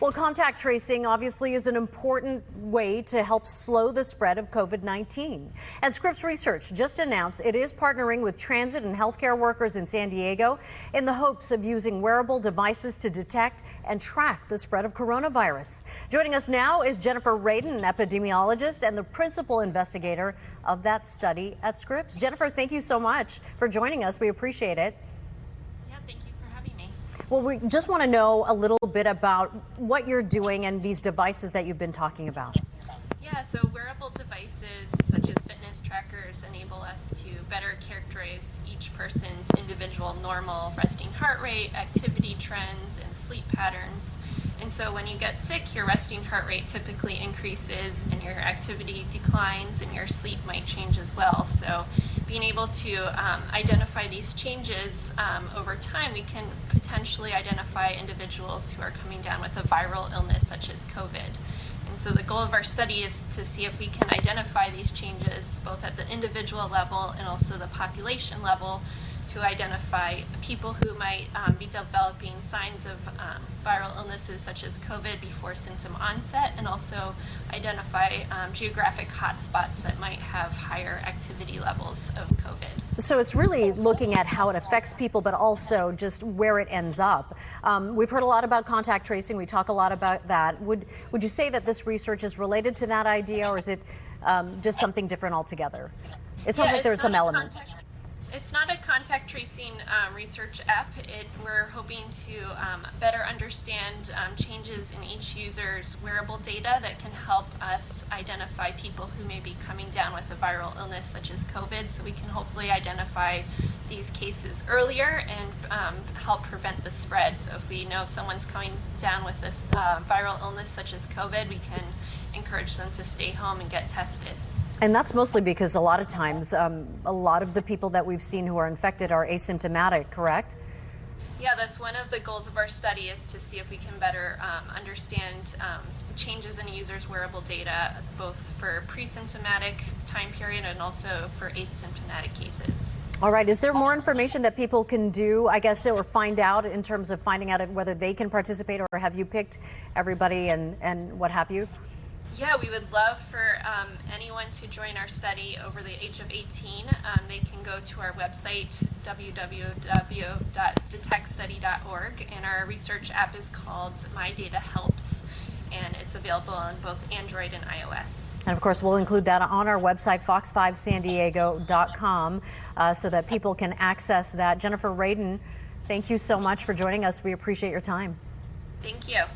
Well, contact tracing obviously is an important way to help slow the spread of COVID-19. And Scripps Research just announced it is partnering with transit and healthcare workers in San Diego in the hopes of using wearable devices to detect and track the spread of coronavirus. Joining us now is Jennifer Radin, an epidemiologist and the principal investigator of that study at Scripps. Jennifer, thank you so much for joining us. We appreciate it. Well, we just want to know a little bit about what you're doing and these devices that you've been talking about. Yeah, so wearable devices such as fitness trackers enable us to better characterize each person's individual normal resting heart rate, activity trends, and sleep patterns. And so when you get sick, your resting heart rate typically increases and your activity declines and your sleep might change as well. So being able to identify these changes over time, we can potentially identify individuals who are coming down with a viral illness such as COVID. And so the goal of our study is to see if we can identify these changes both at the individual level and also the population level to identify people who might be developing signs of viral illnesses such as COVID before symptom onset, and also identify geographic hotspots that might have higher activity levels of COVID. So it's really looking at how it affects people, but also just where it ends up. We've heard a lot about contact tracing. We talk a lot about that. Would you say that this research is related to that idea, or is it just something different altogether? It sounds like there's some elements. It's not a contact tracing research app. We're hoping to better understand changes in each user's wearable data that can help us identify people who may be coming down with a viral illness such as COVID, so we can hopefully identify these cases earlier and help prevent the spread. So if we know someone's coming down with this viral illness such as COVID, we can encourage them to stay home and get tested. And that's mostly because a lot of times, a lot of the people that we've seen who are infected are asymptomatic, correct? Yeah, that's one of the goals of our study, is to see if we can better understand changes in a user's wearable data, both for pre-symptomatic time period and also for asymptomatic cases. All right. Is there more information that people can do, I guess, or find out in terms of finding out whether they can participate, or have you picked everybody and what have you? Yeah, we would love for anyone to join our study over the age of 18. They can go to our website, www.detectstudy.org, and our research app is called My Data Helps, and it's available on both Android and iOS. And of course, we'll include that on our website, fox5sandiego.com, so that people can access that. Jennifer Radin, thank you so much for joining us. We appreciate your time. Thank you.